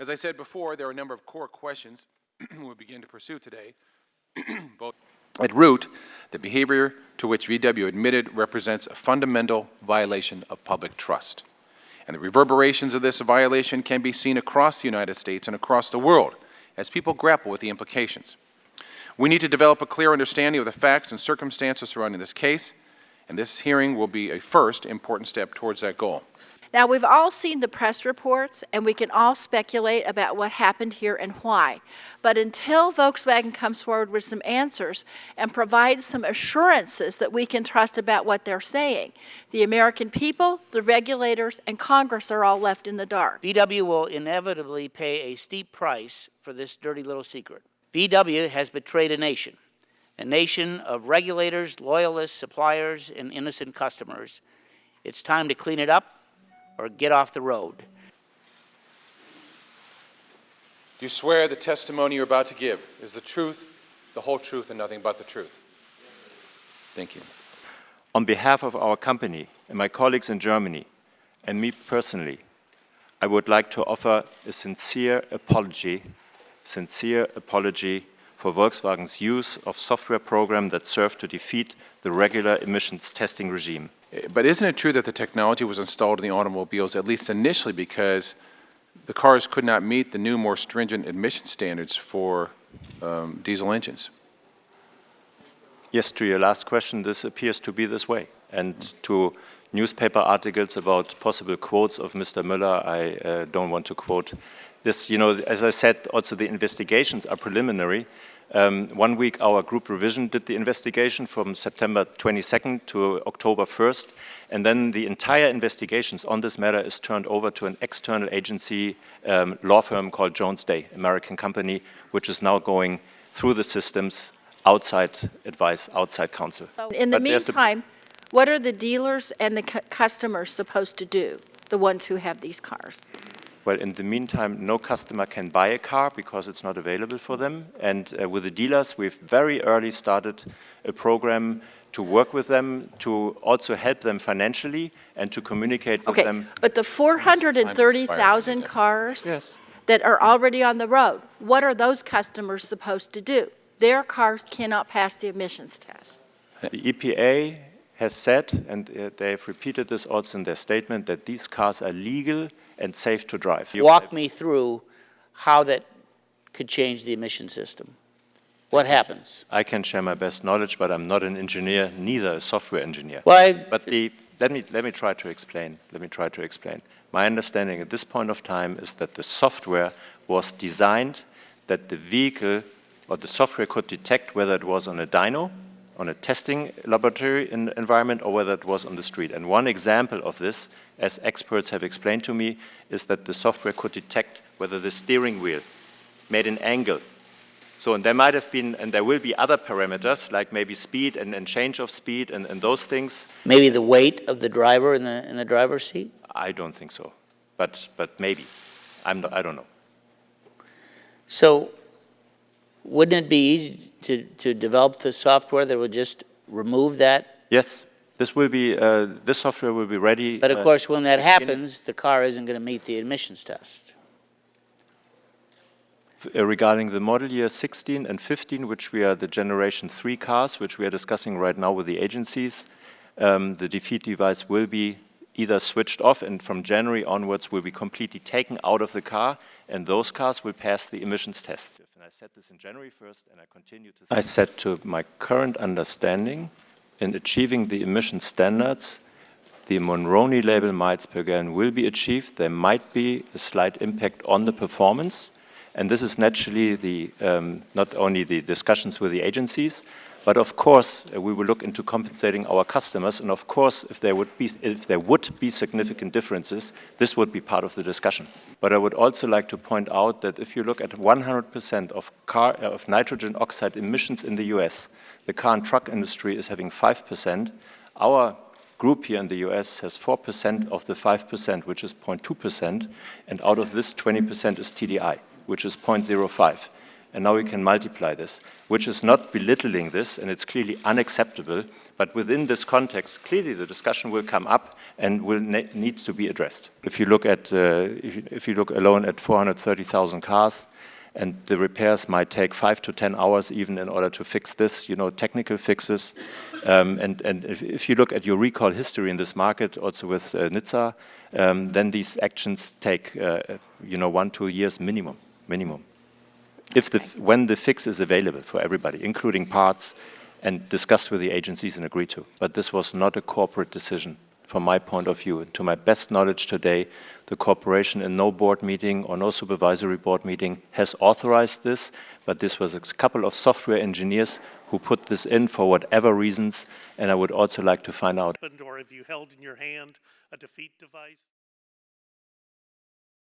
As I said before, there are a number of core questions we'll begin to pursue today. Both at root, the behavior to which VW admitted represents a fundamental violation of public trust. And the reverberations of this violation can be seen across the United States and across the world as people grapple with the implications. We need to develop a clear understanding of the facts and circumstances surrounding this case, and this hearing will be a first important step towards that goal. Now, we've all seen the press reports, and we can all speculate about what happened here and why. But until Volkswagen comes forward with some answers and provides some assurances that we can trust about what they're saying, the American people, the regulators, and Congress are all left in the dark. VW will inevitably pay a steep price for this dirty little secret. VW has betrayed a nation of regulators, loyalists, suppliers, and innocent customers. It's time to clean it up or get off the road. Do you swear the testimony you're about to give is the truth, the whole truth, and nothing but the truth? Thank you. On behalf of our company and my colleagues in Germany, and me personally, I would like to offer a sincere apology for Volkswagen's use of software program that served to defeat the regular emissions testing regime. But isn't it true that the technology was installed in the automobiles, at least initially, because the cars could not meet the new, more stringent emission standards for diesel engines? Yes, to your last question, this appears to be this way. And to newspaper articles about possible quotes of Mr. Müller, I don't want to quote this. You know, as I said, also the investigations are preliminary. 1 week our group revision did the investigation from September 22nd to October 1st, and then the entire investigations on this matter is turned over to an external agency, law firm called Jones Day, American company, which is now going through the systems, outside advice, outside counsel. In the meantime, what are the dealers and the customers supposed to do, the ones who have these cars? Well, in the meantime, no customer can buy a car because it's not available for them. And with the dealers, we've very early started a program to work with them, to also help them financially and to communicate with them. Okay, but the 430,000 cars that are already on the road, what are those customers supposed to do? Their cars cannot pass the emissions test. The EPA has said, and they've repeated this also in their statement, that these cars are legal and safe to drive. Walk me through how that could change the emission system. What happens? I can share my best knowledge, but I'm not an engineer, neither a software engineer. Well, but let me try to explain. My understanding at this point of time is that the software was designed that the vehicle or the software could detect whether it was on a dyno, on a testing laboratory environment, or whether it was on the street. And one example of this, as experts have explained to me, is that the software could detect whether the steering wheel made an angle. So, and there might have been, and there will be other parameters, like maybe speed and change of speed and those things. Maybe the weight of the driver in the driver's seat? I don't think so, but maybe. I don't know. So, wouldn't it be easy to develop the software that would just remove that? Yes, this software will be ready. But of course, when that happens, the car isn't going to meet the emissions test. Regarding the model year 16 and 15, which we are the generation 3 cars, which we are discussing right now with the agencies, the defeat device will be either switched off and from January onwards will be completely taken out of the car, and those cars will pass the emissions test. And I said this in January 1st, and I continue to say I said to my current understanding, in achieving the emission standards, the Monroney label miles per gallon will be achieved. There might be a slight impact on the performance, and this is naturally not only the discussions with the agencies, but of course we will look into compensating our customers. And of course, if there would be significant differences, this would be part of the discussion. But I would also like to point out that if you look at 100% of nitrogen oxide emissions in the US, the car and truck industry is having 5%. Our group here in the US has 4% of the 5%, which is 0.2%, and out of this 20% is TDI, which is 0.05. and now we can multiply this, which is not belittling this, and it's clearly unacceptable. But within this context, clearly the discussion will come up and needs to be addressed. If you look at, if you look alone at 430,000 cars, and the repairs might take 5 to 10 hours even in order to fix this, you know, technical fixes. And if you look at your recall history in this market, also with Nizza, then these actions take, you know, 1-2 years minimum. When the fix is available for everybody, including parts, and discussed with the agencies and agreed to. But this was not a corporate decision from my point of view. To my best knowledge today, the corporation in no board meeting or no supervisory board meeting has authorized this, but this was a couple of software engineers who put this in for whatever reasons, and I would also like to find out. Or have you held in your hand a defeat device?